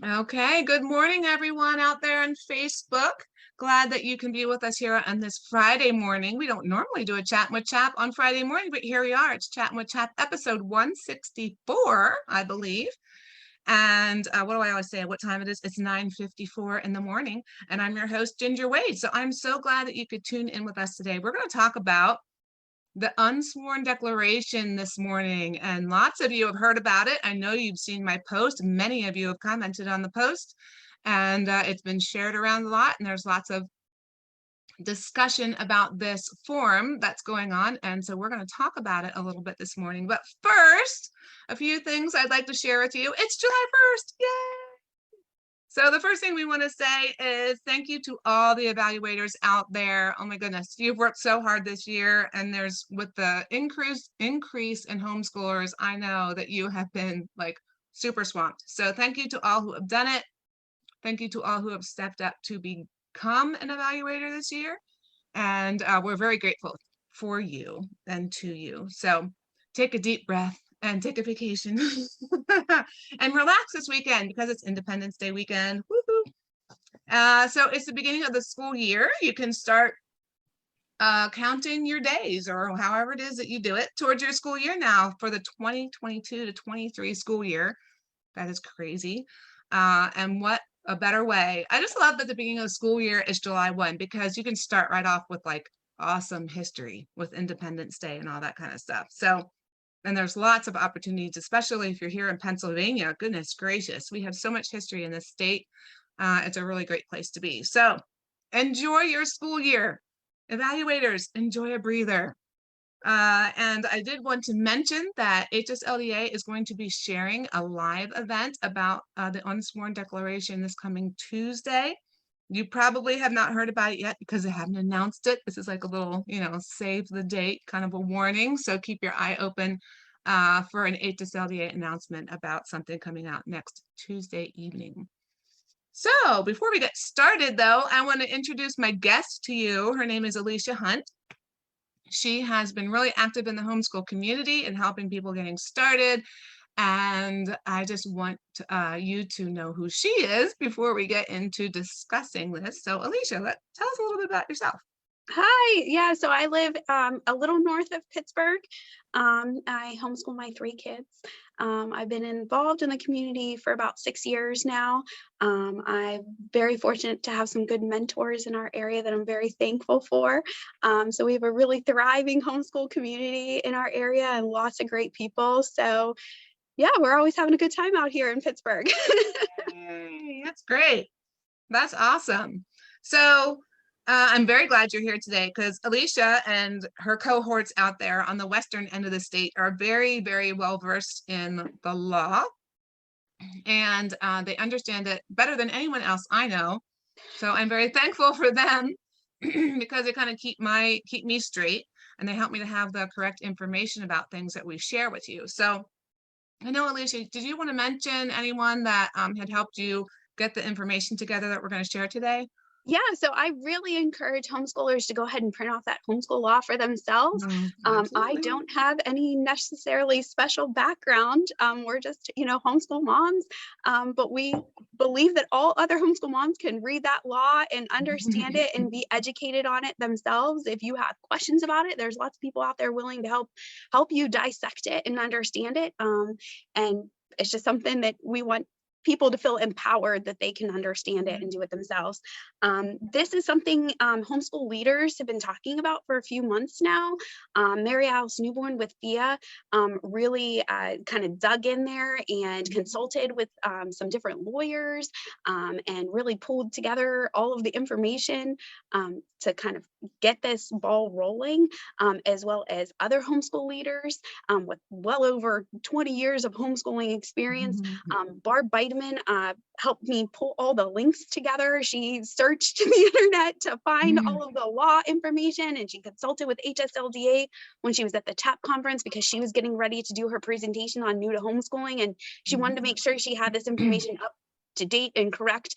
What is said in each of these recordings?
Okay, good morning, everyone out there on Facebook. Glad that you can be with us here on this Friday morning. We don't normally do a Chat with Chap on Friday morning, but here we are. It's Chattin' with Chap episode 164, I believe. And what do I always say? What time it is? It's 9:54 in the morning. And I'm your host, Ginger Wade. So I'm so glad that you could tune in with us today. We're going to talk about the Unsworn Declaration this morning, and lots of you have heard about it. I know you've seen my post. Many of you have commented on the post, and it's been shared around a lot, and there's lots of discussion about this form that's going on, and so we're going to talk about it a little bit this morning. But first, a few things I'd like to share with you. It's July 1st. Yay! So the first thing we want to say is thank you to all the evaluators out there. Oh my goodness, you've worked so hard this year, and there's with the increase in homeschoolers, I know that you have been like super swamped. So thank you to all who have done it. Thank you to all who have stepped up to become an evaluator this year. And we're very grateful for you and to you. So take a deep breath and take a vacation and relax this weekend because it's Independence Day weekend. Woohoo! So it's the beginning of the school year. You can start counting your days or however it is that you do it towards your school year now for the 2022 to 23 school year. That is crazy. And what a better way. I just love that the beginning of the school year is July 1 because you can start right off with like awesome history with Independence Day and all that kind of stuff. So, and there's lots of opportunities, especially if you're here in Pennsylvania. Goodness gracious, we have so much history in this state. It's a really great place to be. So enjoy your school year. Evaluators, enjoy a breather. And I did want to mention that HSLDA is going to be sharing a live event about the Unsworn Declaration this coming Tuesday. You probably have not heard about it yet because they haven't announced it. This is like a little, save the date kind of a warning. So keep your eye open for an HSLDA announcement about something coming out next Tuesday evening. So before we get started, though, I want to introduce my guest to you. Her name is Alicia Hunt. She has been really active in the homeschool community and helping people getting started. And I just want you to know who she is before we get into discussing this. So Alicia, tell us a little bit about yourself. Hi, yeah, so I live a little north of Pittsburgh. I homeschool my 3 kids. I've been involved in the community for about 6 years now. I'm very fortunate to have some good mentors in our area that I'm very thankful for. So we have a really thriving homeschool community in our area and lots of great people. So yeah, we're always having a good time out here in Pittsburgh. Yay, that's great. That's awesome. So I'm very glad you're here today because Alicia and her cohorts out there on the western end of the state are very, very well versed in the law, and they understand it better than anyone else I know. So I'm very thankful for them because they kind of keep me straight, and they help me to have the correct information about things that we share with you. So I know, Alicia, did you want to mention anyone that had helped you get the information together that we're going to share today? Yeah, so I really encourage homeschoolers to go ahead and print off that homeschool law for themselves. I Absolutely. don't have any necessarily special background. We're just, homeschool moms, but we believe that all other homeschool moms can read that law and understand it and be educated on it themselves. If you have questions about it, there's lots of people out there willing to help you dissect it and understand it. And it's just something that we want people to feel empowered that they can understand it and do it themselves. This is something homeschool leaders have been talking about for a few months now. Mary Alice Newborn with FIA really kind of dug in there and consulted with some different lawyers and really pulled together all of the information to kind of get this ball rolling, as well as other homeschool leaders with well over 20 years of homeschooling experience. Barb Biteman helped me pull all the links together. She searched the internet to find all of the law information, and she consulted with HSLDA when she was at the CHAP conference because she was getting ready to do her presentation on new to homeschooling, and she wanted to make sure she had this information up to date and correct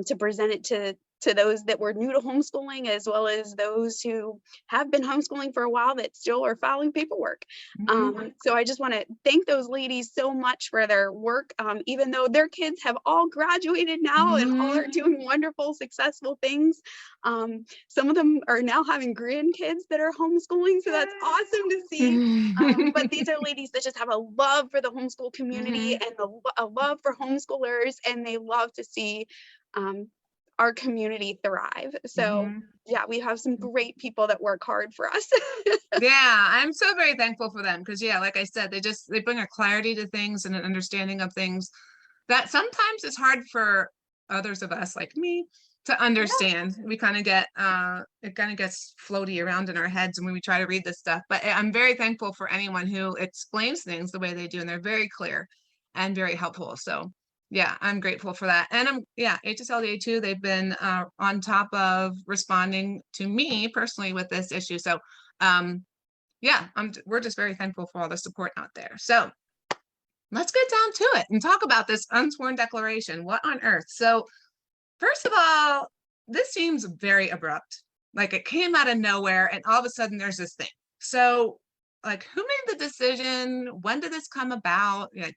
to present it to to those that were new to homeschooling, as well as those who have been homeschooling for a while that still are filing paperwork. So I just want to thank those ladies so much for their work, even though their kids have all graduated now and all are doing wonderful, successful things. Some of them are now having grandkids that are homeschooling, so that's awesome to see. But these are ladies that just have a love for the homeschool community and a love for homeschoolers, and they love to see our community thrive. So yeah, we have some great people that work hard for us. Yeah, I'm so very thankful for them because yeah, like I said, they bring a clarity to things and an understanding of things that sometimes it's hard for others of us like me to understand. We kind of get it kind of gets floaty around in our heads when we try to read this stuff. But I'm very thankful for anyone who explains things the way they do, and they're very clear and very helpful. So yeah, I'm grateful for that. And HSLDA too, they've been on top of responding to me personally with this issue. So yeah, we're just very thankful for all the support out there. So let's get down to it and talk about this unsworn declaration. What on earth? So first of all, this seems very abrupt. Like it came out of nowhere and all of a sudden there's this thing. So like, who made the decision? When did this come about? Like,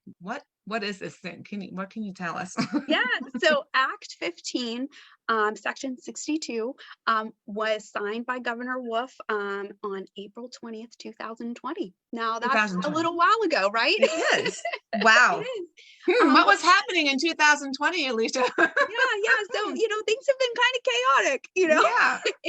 what is this thing? What can you tell us? Yeah, so Act 15, Section 62, was signed by Governor Wolf on April 20th, 2020. Now that's a little while ago, right? It is. Wow. It is. What was happening in 2020, Alicia? Yeah. So, things have been kind of chaotic, in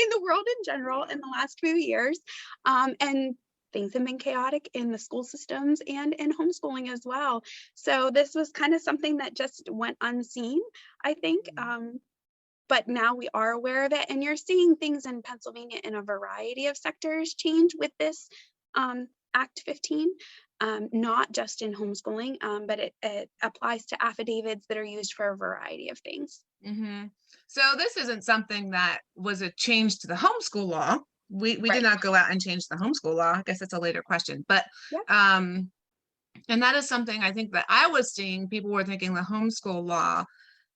the world in general in the last few years. And things have been chaotic in the school systems and in homeschooling as well. So this was kind of something that just went unseen, I think. But now we are aware of it, and you're seeing things in Pennsylvania in a variety of sectors change with this Act 15, not just in homeschooling, but it applies to affidavits that are used for a variety of things. So this isn't something that was a change to the homeschool law. We did not go out and change the homeschool law. I guess that's a later question, but and that is something I think that I was seeing. People were thinking the homeschool law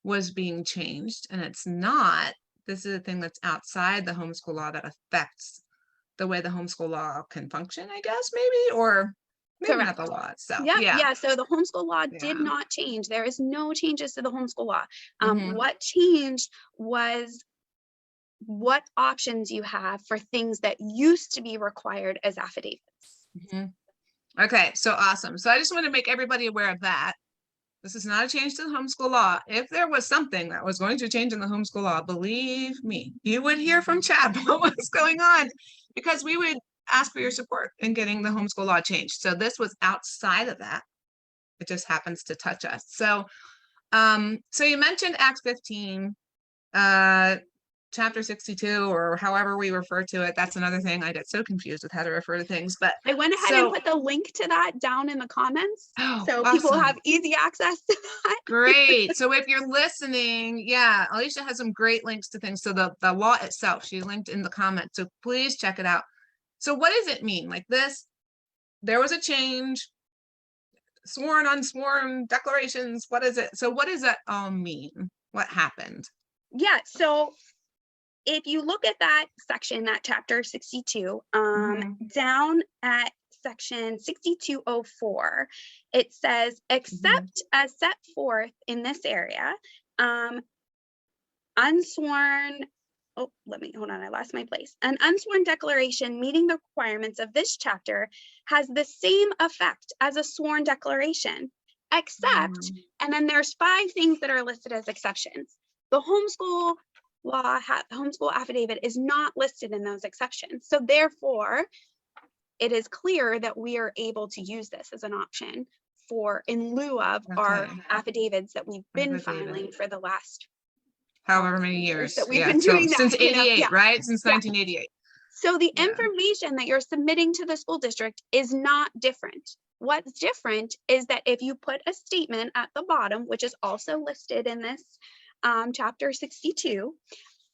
was being changed, and it's not. This is a thing that's outside the homeschool law that affects the way the homeschool law can function, I guess, maybe, or maybe not the law itself. Yeah. So the homeschool law did not change. There is no changes to the homeschool law. What changed was what options you have for things that used to be required as affidavits. Okay, so awesome. So I just want to make everybody aware of that. This is not a change to the homeschool law. If there was something that was going to change in the homeschool law, believe me, you would hear from CHAP what was going on, because we would ask for your support in getting the homeschool law changed. So this was outside of that. It just happens to touch us. So, so you mentioned Act 15, Chapter 62, or however we refer to it. That's another thing. I get so confused with how to refer to things, but I went ahead and put the link to that down in the comments. So awesome. People have easy access to that. Great. So if you're listening, Alicia has some great links to things. So the law itself, she linked in the comments. So please check it out. So what does it mean? Like this, there was a change, sworn, unsworn declarations. What is it? So what does that all mean? What happened? Yeah. So if you look at that section, that chapter 62, down at section 6204, it says, except as set forth in this area, unsworn, hold on, I lost my place. An unsworn declaration meeting the requirements of this chapter has the same effect as a sworn declaration, except, and then there's 5 things that are listed as exceptions. The homeschool law, homeschool affidavit is not listed in those exceptions. So therefore, it is clear that we are able to use this as an option for in lieu of our affidavits that we've been filing for the last however many years that we've been doing that, since 88, right? Since 1988. So the information that you're submitting to the school district is not different. What's different is that if you put a statement at the bottom, which is also listed in this chapter 62,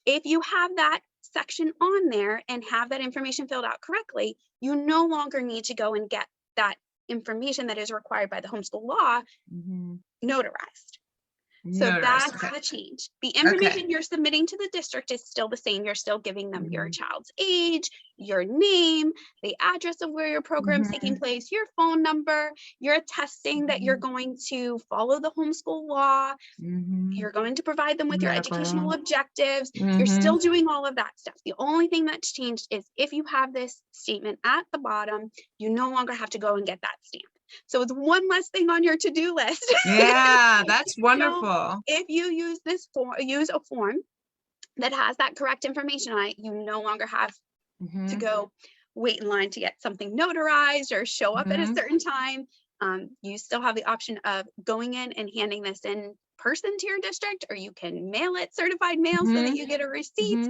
if you have that section on there and have that information filled out correctly, you no longer need to go and get that information that is required by the homeschool law notarized. So Notarized. that's Okay. the change. The Okay. information you're submitting to the district is still the same. You're still giving them your child's age, your name, the address of where your program's taking place, your phone number. You're attesting that you're going to follow the homeschool law. You're going to provide them with your educational objectives. You're still doing all of that stuff. The only thing that's changed is if you have this statement at the bottom, you no longer have to go and get that stamp. So it's one less thing on your to-do list. Yeah, that's wonderful. If you use this form, use a form that has that correct information on it, you no longer have to go wait in line to get something notarized or show up at a certain time. You still have the option of going in and handing this in person to your district, or you can mail it certified mail so that you get a receipt.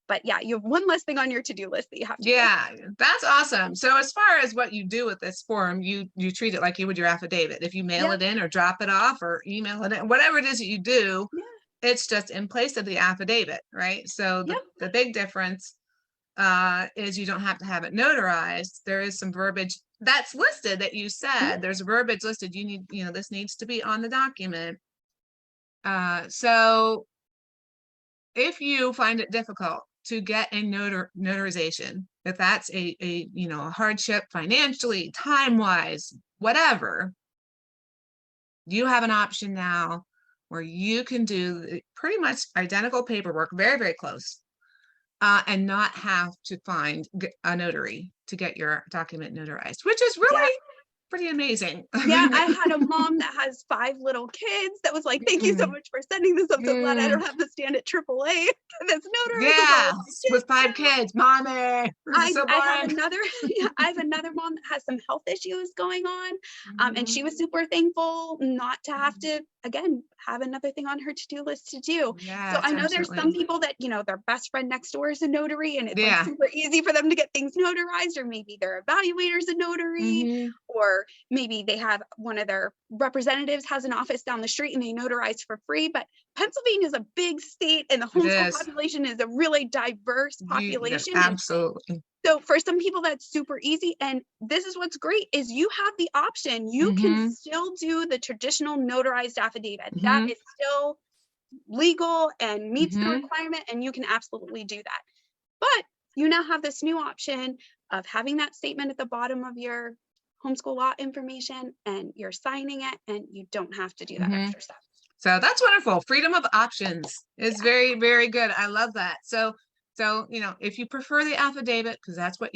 But yeah, you have one less thing on your to-do list that you have to do. That's awesome. So as far as what you do with this form, you treat it like you would your affidavit. If you mail it in or drop it off or email it in, whatever it is that you do, it's just in place of the affidavit, right? So the big difference is you don't have to have it notarized. There is some verbiage that's listed that you said, there's verbiage listed. You need, this needs to be on the document. So if you find it difficult to get a notarization, if that's a hardship financially, time-wise, whatever, you have an option now where you can do pretty much identical paperwork, very, very close, and not have to find a notary to get your document notarized, which is really pretty amazing. Yeah, I had a mom that has 5 little kids that was like, thank you so much for sending this. I'm so glad I don't have to stand at AAA. That's notarized. With 5 kids, mommy. I have another mom that has some health issues going on. And she was super thankful not to have to, again, have another thing on her to-do list to do. So I know there's some people that, their best friend next door is a notary and it's like super easy for them to get things notarized, or maybe their evaluator's a notary, or maybe they have one of their representatives has an office down the street and they notarize for free. But Pennsylvania is a big state and the homeschool population is a really diverse population. Absolutely. So for some people that's super easy. And this is what's great is you have the option. You can still do the traditional notarized affidavit. That is still legal and meets the requirement, and you can absolutely do that. But you now have this new option of having that statement at the bottom of your homeschool law information, and you're signing it, and you don't have to do that extra stuff. So that's wonderful. Freedom of options is very, very good. I love that. So, if you prefer the affidavit, because that's what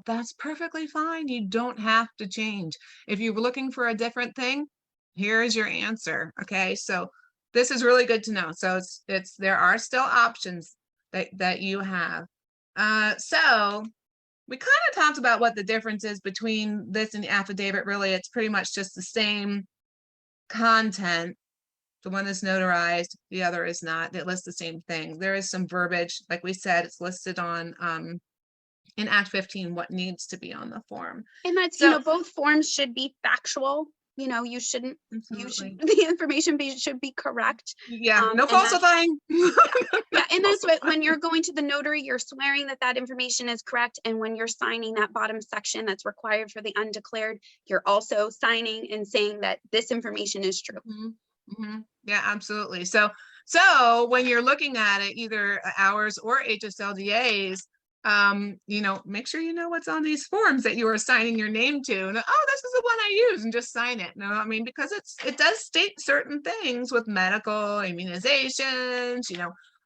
that's perfectly fine. You don't have to change. If you're looking for a different thing, here is your answer. Okay. So this is really good to know. So there are still options that you have. So we kind of talked about what the difference is between this and the affidavit. Really, it's pretty much just the same content. The one is notarized, the other is not. They list the same thing. There is some verbiage, like we said, it's listed on in Act 15 what needs to be on the form. And that's, both forms should be factual. You shouldn't, the information should be correct. No falsifying. And that's what, when you're going to the notary, you're swearing that information is correct. And when you're signing that bottom section that's required for the undeclared, you're also signing and saying that this information is true. Yeah, absolutely. So when you're looking at it, either ours or HSLDA's, make sure you know what's on these forms that you are signing your name to. And, this is the one I use, and just sign it. Because it does state certain things with medical immunizations,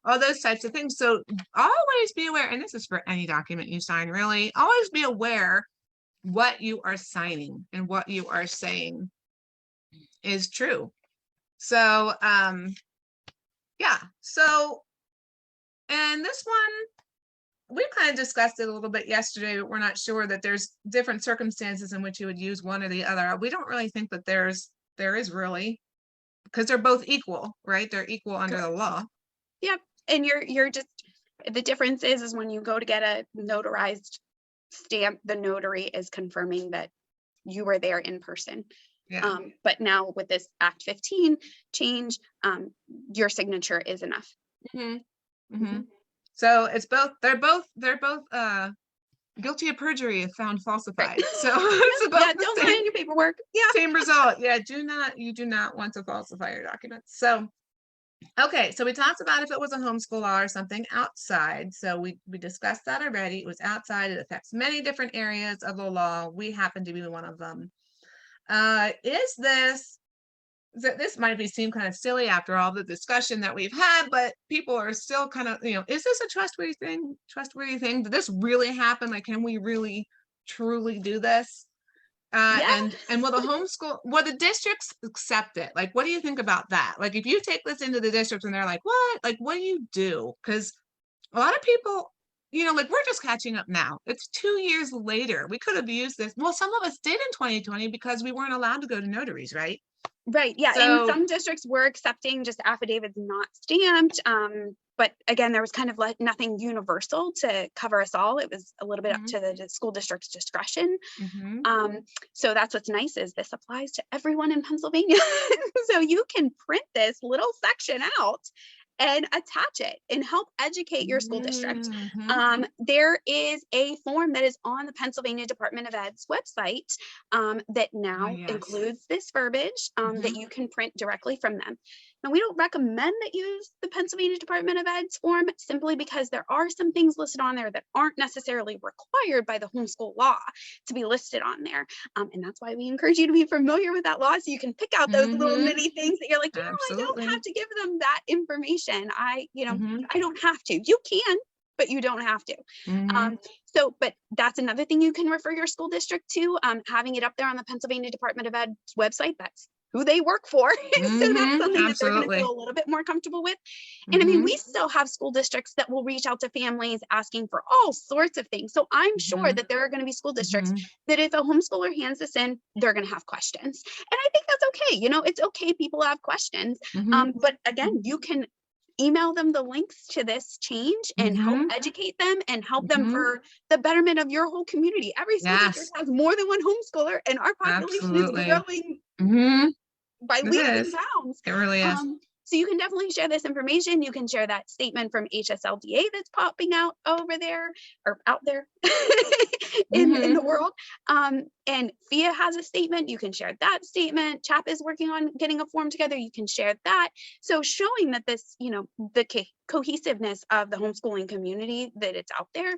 all those types of things. So always be aware, and this is for any document you sign, really, always be aware what you are signing and what you are saying is true. So, and this one, we kind of discussed it a little bit yesterday, but we're not sure that there's different circumstances in which you would use one or the other. We don't really think that there is really, because they're both equal, right? They're equal under the law. Yep. And you're just, the difference is when you go to get a notarized stamp, the notary is confirming that you were there in person. But now with this Act 15 change, your signature is enough. So it's both, they're both guilty of perjury if found Right. falsified. So it's about Yeah, the don't same, sign your paperwork. Yeah. same result. Yeah, you do not want to falsify your documents. So, okay, so we talked about if it was a homeschool law or something outside. So we discussed that already. It was outside. It affects many different areas of the law. We happen to be one of them. Is this this might be seem kind of silly after all the discussion that we've had, but people are still kind of, is this a trustworthy thing? Trustworthy thing? Did this really happen? Like, can we really truly do this? Yeah. And will the districts accept it? Like, what do you think about that? Like, if you take this into the district and they're like, what? Like, what do you do? Because a lot of people, like we're just catching up now. It's 2 years later. We could have used this. Well, some of us did in 2020 because we weren't allowed to go to notaries, right? Right. Yeah. And So, some districts were accepting just affidavits not stamped. But again, there was kind of like nothing universal to cover us all. It was a little bit up to the school district's discretion. So that's what's nice is this applies to everyone in Pennsylvania. So you can print this little section out and attach it and help educate your school district. There is a form that is on the Pennsylvania Department of Ed's website that now includes this verbiage that you can print directly from them. Now, we don't recommend that you use the Pennsylvania Department of Ed's form simply because there are some things listed on there that aren't necessarily required by the homeschool law to be listed on there. And that's why we encourage you to be familiar with that law so you can pick out those little nitty things that you're like, I don't have to give them that information. I don't have to. You can, but you don't have to. But that's another thing you can refer your school district to, having it up there on the Pennsylvania Department of Ed's website. That's who they work for. So that's something that they're going to feel a little bit more comfortable with. And I mean, we still have school districts that will reach out to families asking for all sorts of things. So I'm sure that there are going to be school districts that if a homeschooler hands this in, they're going to have questions. And I think that's okay. It's okay. People have questions. But again, you can email them the links to this change and help educate them and help them for the betterment of your whole community. Every school district has more than one homeschooler, and our population is growing by leaps and bounds. It really is. So you can definitely share this information. You can share that statement from HSLDA that's popping out over there or out there in the world. And FIA has a statement. You can share that statement. CHAP is working on getting a form together. You can share that. So showing that this, the cohesiveness of the homeschooling community, that it's out there,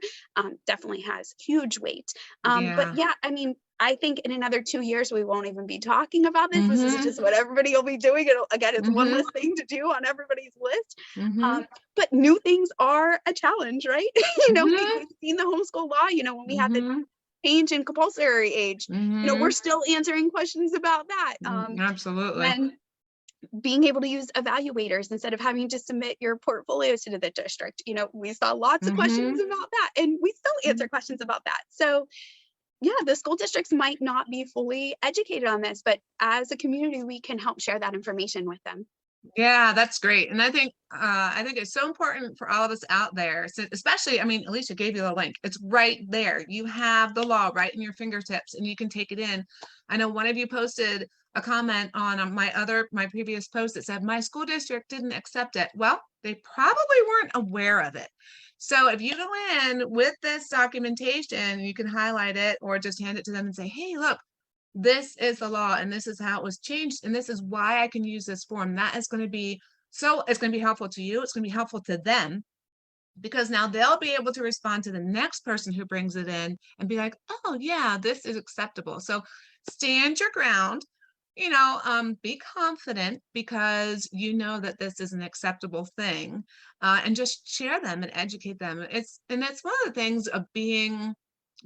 definitely has huge weight. But yeah, I mean, I think in another 2 years, we won't even be talking about this. This is just what everybody will be doing. Again, it's one less thing to do on everybody's list. But new things are a challenge, right? We've seen the homeschool law, when we had the change in compulsory age, we're still answering questions about that. Absolutely. And being able to use evaluators instead of having to submit your portfolios to the district. We saw lots of questions about that, and we still answer questions about that. So yeah, the school districts might not be fully educated on this, but as a community, we can help share that information with them. Yeah, that's great. And I think it's so important for all of us out there, so especially, I mean, Alicia gave you the link. It's right there. You have the law right in your fingertips and you can take it in. I know one of you posted a comment on my previous post that said, my school district didn't accept it. Well, they probably weren't aware of it. So if you go in with this documentation, you can highlight it or just hand it to them and say, hey, look, this is the law and this is how it was changed. And this is why I can use this form. That is going to be, it's going to be helpful to you. It's going to be helpful to them because now they'll be able to respond to the next person who brings it in and be like, oh yeah, this is acceptable. So stand your ground, be confident because you know that this is an acceptable thing, and just share them and educate them. It's one of the things of being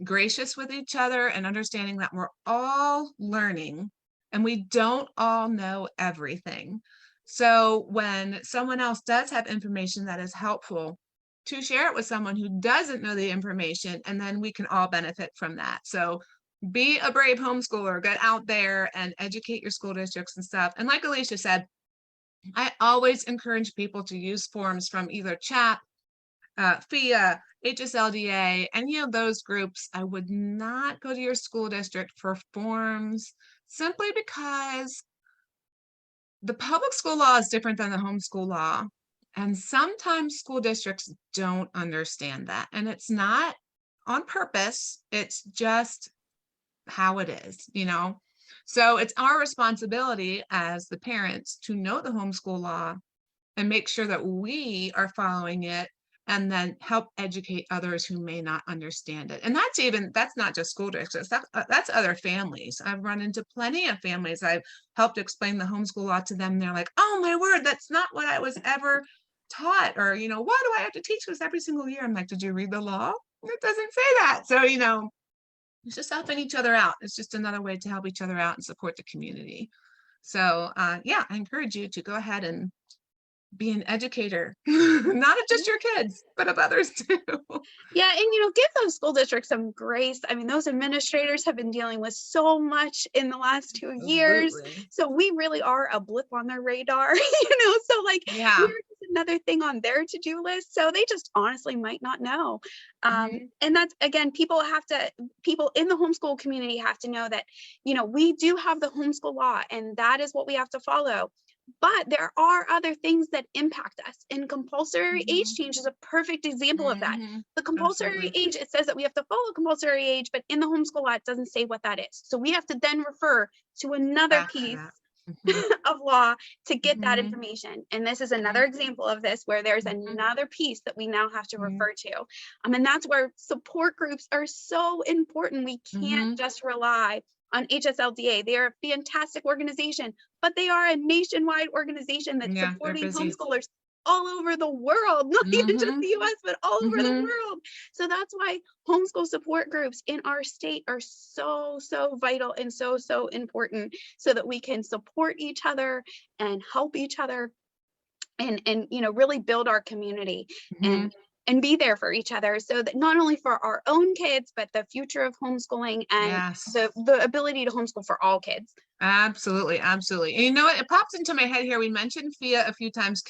gracious with each other and understanding that we're all learning and we don't all know everything. So when someone else does have information that is helpful, to share it with someone who doesn't know the information, and then we can all benefit from that. So be a brave homeschooler, get out there and educate your school districts and stuff. And like Alicia said, I always encourage people to use forms from either CHAP, FIA, HSLDA, any of those groups. I would not go to your school district for forms simply because the public school law is different than the homeschool law. And sometimes school districts don't understand that. And it's not on purpose. It's just how it is, So it's our responsibility as the parents to know the homeschool law and make sure that we are following it, and then help educate others who may not understand it. And that's not just school districts, that's other families. I've run into plenty of families. I've helped explain the homeschool law to them. They're like, oh my word, that's not what I was ever taught. Or, why do I have to teach this every single year? I'm like, did you read the law? It doesn't say that. So, it's just helping each other out. It's just another way to help each other out and support the community. So yeah, I encourage you to go ahead and be an educator, not of just your kids, but of others too. Yeah, and give those school districts some grace. I mean, those administrators have been dealing with so much in the last 2 years. Absolutely. So we really are a blip on their radar, so like Yeah. we're just another thing on their to-do list. So they just honestly might not know. And that's, again, people in the homeschool community have to know that, we do have the homeschool law, and that is what we have to follow. But there are other things that impact us, and compulsory age change is a perfect example of that. The compulsory age, it says that we have to follow compulsory age, but in the homeschool law, it doesn't say what that is. So we have to then refer to another piece of law to get that information. And this is another example of this, where there's another piece that we now have to refer to. And that's where support groups are so important. We can't just rely on HSLDA. They are a fantastic organization, but they are a nationwide organization that's supporting homeschoolers all over the world, not even just the US, but all over the world. So that's why homeschool support groups in our state are so, so vital and so, so important, so that we can support each other and help each other and really build our community and be there for each other, so that not only for our own kids, but the future of homeschooling and the ability to homeschool for all kids. Absolutely. Absolutely. And you know what? It pops into my head here. We mentioned FIA a few times.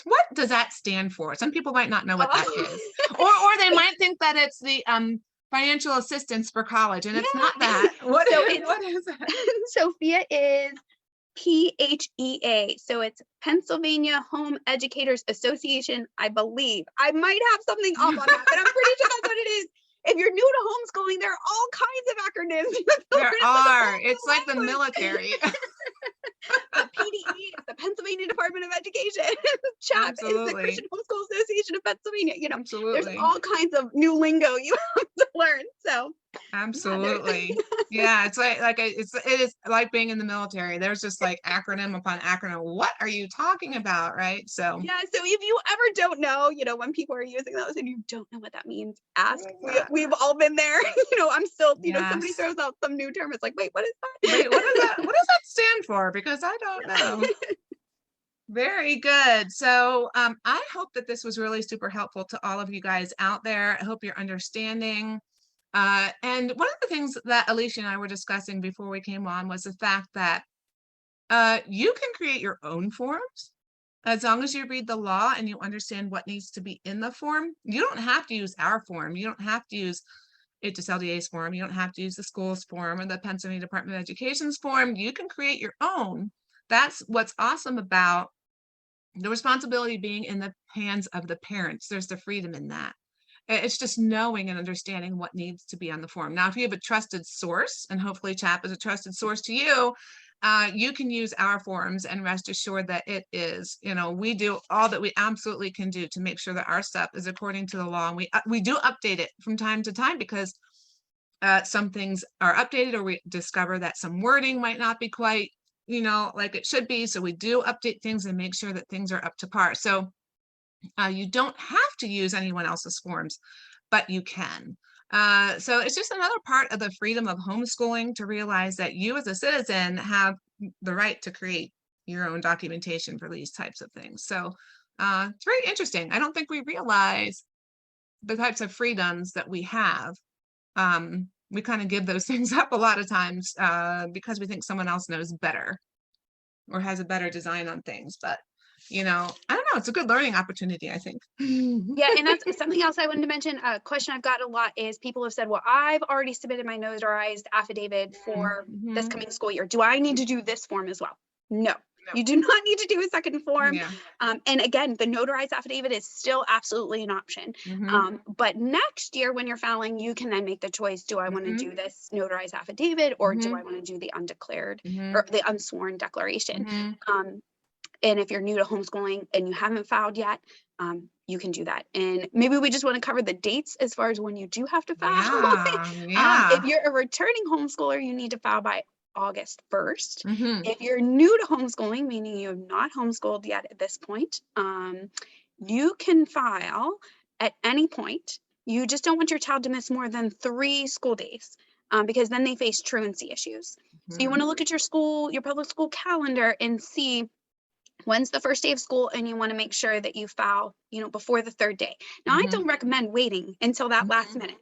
What does that stand for? Some people might not know what that is. Or they might think that it's the financial assistance for college, and it's not that. What is that? So FIA is PHEA. So it's Pennsylvania Home Educators Association, I believe. I might have something off on that, but I'm pretty sure that's what it is. If you're new to homeschooling, there are all kinds of acronyms. There are. It's like the military. PDE is the Pennsylvania Department of Education. CHAP is the Christian Homeschool Association of Pennsylvania. There's all kinds of new lingo you have to learn. So absolutely. Yeah, it's it is like being in the military. There's just like acronym upon acronym. What are you talking about, right? So yeah, so if you ever don't know, when people are using those and you don't know what that means, ask. We've all been there. I'm still, somebody throws out some new term. It's like, wait, what is that? Wait, what is that? What does that stand for? Because I don't know. Very good. So I hope that this was really super helpful to all of you guys out there. I hope you're understanding. And one of the things that Alicia and I were discussing before we came on was the fact that you can create your own forms as long as you read the law and you understand what needs to be in the form. You don't have to use our form. You don't have to use HSLDA's form. You don't have to use the school's form or the Pennsylvania Department of Education's form. You can create your own. That's what's awesome about the responsibility being in the hands of the parents. There's the freedom in that. It's just knowing and understanding what needs to be on the form. Now, if you have a trusted source, and hopefully CHAP is a trusted source to you, you can use our forms and rest assured that it is. We do all that we absolutely can do to make sure that our stuff is according to the law. And we do update it from time to time because some things are updated, or we discover that some wording might not be quite, like it should be. So we do update things and make sure that things are up to par. So you don't have to use anyone else's forms, but you can. So it's just another part of the freedom of homeschooling to realize that you as a citizen have the right to create your own documentation for these types of things. So it's very interesting. I don't think we realize the types of freedoms that we have. We kind of give those things up a lot of times because we think someone else knows better or has a better design on things. But I don't know, it's a good learning opportunity, I think. Yeah, and that's something else I wanted to mention. A question I've got a lot is people have said, well, I've already submitted my notarized affidavit for this coming school year. Do I need to do this form as well? No. No. You do not need to do a second form. Yeah. And again, the notarized affidavit is still absolutely an option. But next year when you're filing, you can then make the choice, do I want to do this notarized affidavit, or do I want to do the undeclared or the unsworn declaration? And if you're new to homeschooling and you haven't filed yet, you can do that. And maybe we just want to cover the dates as far as when you do have to file. Yeah. If you're a returning homeschooler, you need to file by August 1st. If Mm-hmm. you're new to homeschooling, meaning you have not homeschooled yet at this point, you can file at any point. You just don't want your child to miss more than 3 school days, because then they face truancy issues. So you want to look at your school, your public school calendar, and see when's the first day of school, and you want to make sure that you file, before the 3rd day. Now, I don't recommend waiting until that last minute,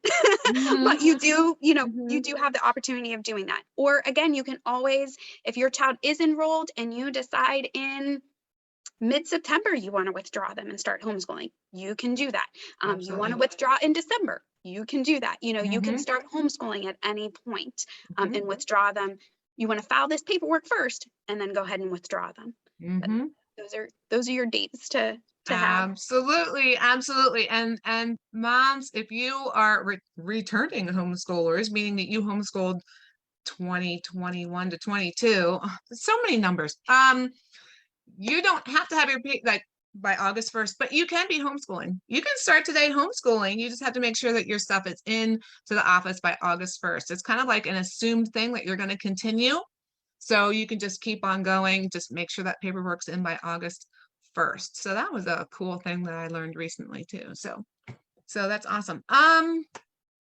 but you do, you do have the opportunity of doing that. Or again, you can always, if your child is enrolled and you decide in mid-September you want to withdraw them and start homeschooling, you can do that. You want to withdraw in December, you can do that. You can start homeschooling at any point, and withdraw them. You want to file this paperwork first and then go ahead and withdraw them. But those are your dates to have. Absolutely. And moms, if you are returning homeschoolers, meaning that you homeschooled 2021 to 22, so many numbers. You don't have to have your by August 1st, but you can be homeschooling. You can start today homeschooling. You just have to make sure that your stuff is in to the office by August 1st. It's kind of like an assumed thing that you're going to continue. So you can just keep on going, just make sure that paperwork's in by August 1st. So that was a cool thing that I learned recently too. So that's awesome.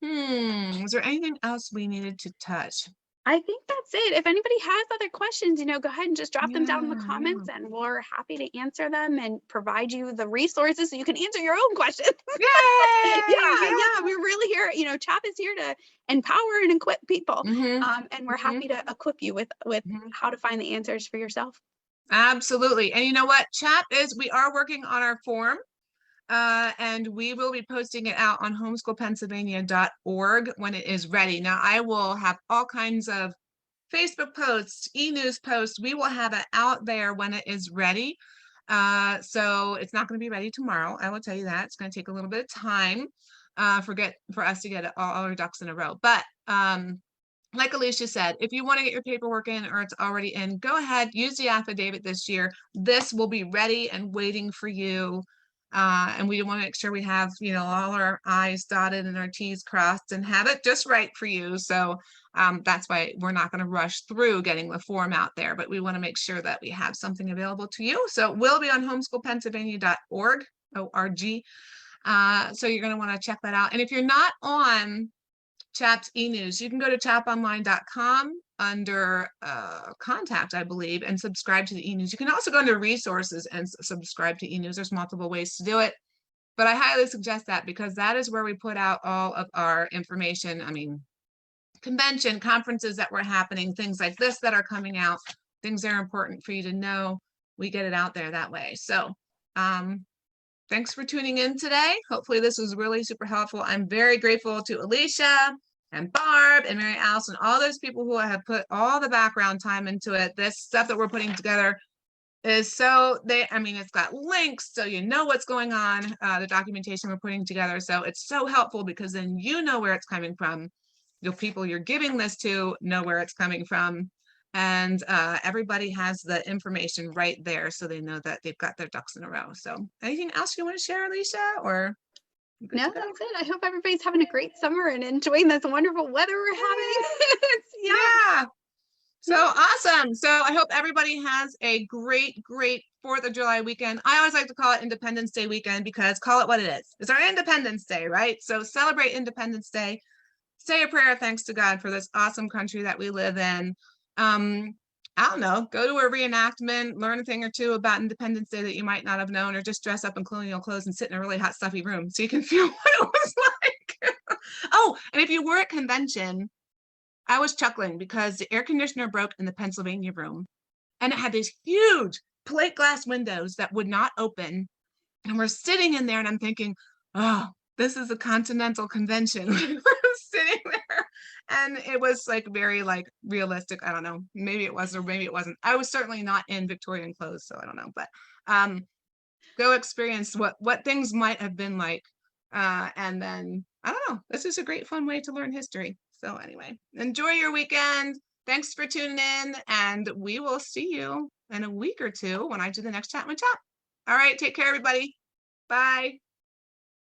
Was there anything else we needed to touch? I think that's it. If anybody has other questions, go ahead and just drop them down in the comments, and we're happy to answer them and provide you the resources so you can answer your own questions. Yay! Yeah, we're really here. CHAP is here to empower and equip people, and we're happy to equip you with how to find the answers for yourself. Absolutely. And you know what? CHAP we are working on our form. And we will be posting it out on homeschoolpennsylvania.org when it is ready. Now, I will have all kinds of Facebook posts, e-news posts. We will have it out there when it is ready. So it's not going to be ready tomorrow. I will tell you that. It's going to take a little bit of time for us to get all our ducks in a row. But like Alicia said, if you want to get your paperwork in or it's already in, go ahead, use the affidavit this year. This will be ready and waiting for you. And we want to make sure we have, all our I's dotted and our T's crossed and have it just right for you. So that's why we're not going to rush through getting the form out there, but we want to make sure that we have something available to you. So it will be on homeschoolpennsylvania.org, O-R-G. So you're going to want to check that out. And if you're not on CHAP's e-news, you can go to chaponline.com under contact, I believe, and subscribe to the e-news. You can also go into resources and subscribe to e-news. There's multiple ways to do it, but I highly suggest that because that is where we put out all of our information. I mean, convention, conferences that were happening, things like this that are coming out, things that are important for you to know. We get it out there that way. So thanks for tuning in today. Hopefully this was really super helpful. I'm very grateful to Alicia and Barb and Mary Alice and all those people who have put all the background time into it. This stuff that we're putting together is it's got links so you know what's going on, the documentation we're putting together. So it's so helpful because then you know where it's coming from. The people you're giving this to know where it's coming from. And everybody has the information right there so they know that they've got their ducks in a row. So anything else you want to share, Alicia, or? No, that's it. I hope everybody's having a great summer and enjoying this wonderful weather we're having. Yeah. So awesome. So I hope everybody has a great 4th of July weekend. I always like to call it Independence Day weekend because call it what it is. It's our Independence Day, right? So celebrate Independence Day. Say a prayer of thanks to God for this awesome country that we live in. I don't know, go to a reenactment, learn a thing or two about Independence Day that you might not have known, or just dress up in colonial clothes and sit in a really hot, stuffy room so you can feel what it was like. Oh, and if you were at convention, I was chuckling because the air conditioner broke in the Pennsylvania room and it had these huge plate glass windows that would not open. And we're sitting in there and I'm thinking, oh, this is a continental convention. We're sitting there And it was like very like realistic. I don't know. Maybe it was or maybe it wasn't. I was certainly not in Victorian clothes, so I don't know. But go experience what things might have been like. And then I don't know. This is a great fun way to learn history. So anyway, enjoy your weekend. Thanks for tuning in, and we will see you in a week or two when I do the next Chat with Chat. All right, take care, everybody. Bye.